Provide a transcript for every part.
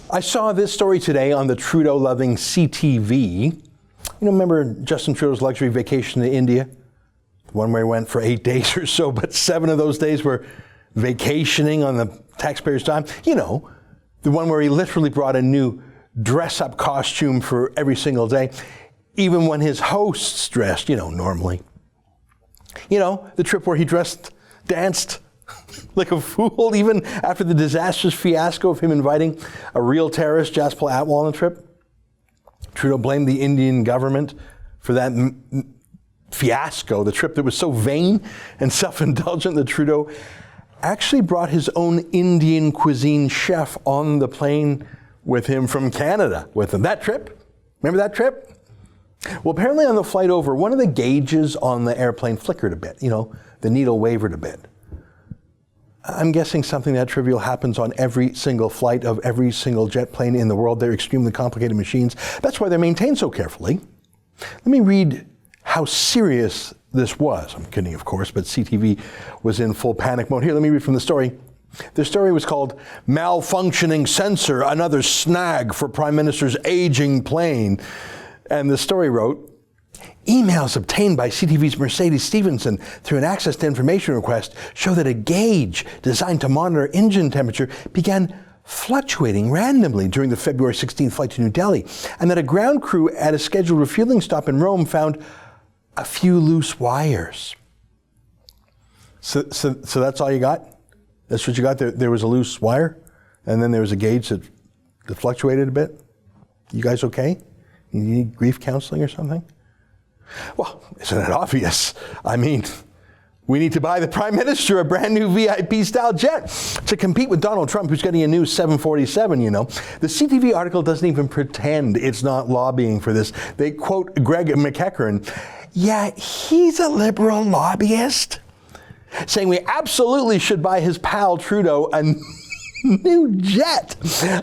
I saw this story today on the Trudeau-loving CTV. You know, remember Justin Trudeau's luxury vacation to India? The one where he went for 8 days or so, but 7 of those days were vacationing on the taxpayers' time. You know, the one where he literally brought a new dress-up costume for every single day, even when his hosts dressed, normally. You know, the trip where he danced like a fool, even after the disastrous fiasco of him inviting a real terrorist, Jasper Atwell, on the trip. Trudeau blamed the Indian government for that fiasco, the trip that was so vain and self-indulgent that Trudeau actually brought his own Indian cuisine chef on the plane with him from Canada with him. That trip? Remember that trip? Well, apparently on the flight over, one of the gauges on the airplane flickered a bit. The needle wavered a bit. I'm guessing something that trivial happens on every single flight of every single jet plane in the world. They're extremely complicated machines. That's why they're maintained so carefully. Let me read how serious this was. I'm kidding, of course, but CTV was in full panic mode. Here, let me read from the story. The story was called "Malfunctioning Sensor, Another Snag for Prime Minister's Aging Plane." And the story wrote, emails obtained by CTV's Mercedes Stevenson through an access to information request show that a gauge designed to monitor engine temperature began fluctuating randomly during the February 16th flight to New Delhi, and that a ground crew at a scheduled refueling stop in Rome found a few loose wires. So that's all you got? That's what you got? There was a loose wire, and then there was a gauge that fluctuated a bit? You guys okay? You need grief counseling or something? Well, isn't it obvious? I mean, we need to buy the Prime Minister a brand new VIP-style jet to compete with Donald Trump, who's getting a new 747, The CTV article doesn't even pretend it's not lobbying for this. They quote Greg McEachern. Yeah, he's a liberal lobbyist, saying we absolutely should buy his pal Trudeau a new jet.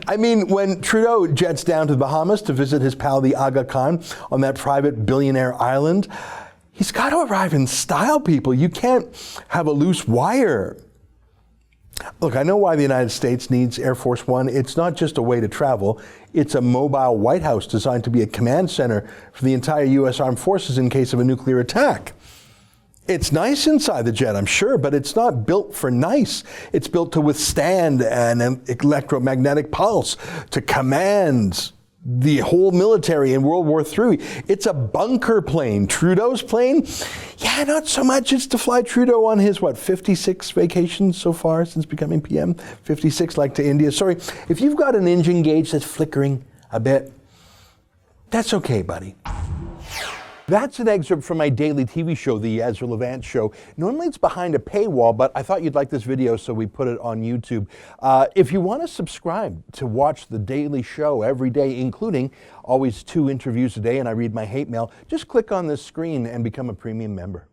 I mean, when Trudeau jets down to the Bahamas to visit his pal, the Aga Khan, on that private billionaire island, he's got to arrive in style, people. You can't have a loose wire. Look, I know why the United States needs Air Force One. It's not just a way to travel. It's a mobile White House designed to be a command center for the entire U.S. Armed Forces in case of a nuclear attack. It's nice inside the jet, I'm sure, but it's not built for nice. It's built to withstand an electromagnetic pulse, to command the whole military in World War III. It's a bunker plane. Trudeau's plane? Yeah, not so much. It's to fly Trudeau on his, 56 vacations so far since becoming PM? 56, like to India. Sorry, if you've got an engine gauge that's flickering a bit, that's okay, buddy. That's an excerpt from my daily TV show, The Ezra Levant Show. Normally it's behind a paywall, but I thought you'd like this video, so we put it on YouTube. If you want to subscribe to watch the daily show every day, including always 2 interviews a day, and I read my hate mail, just click on this screen and become a premium member.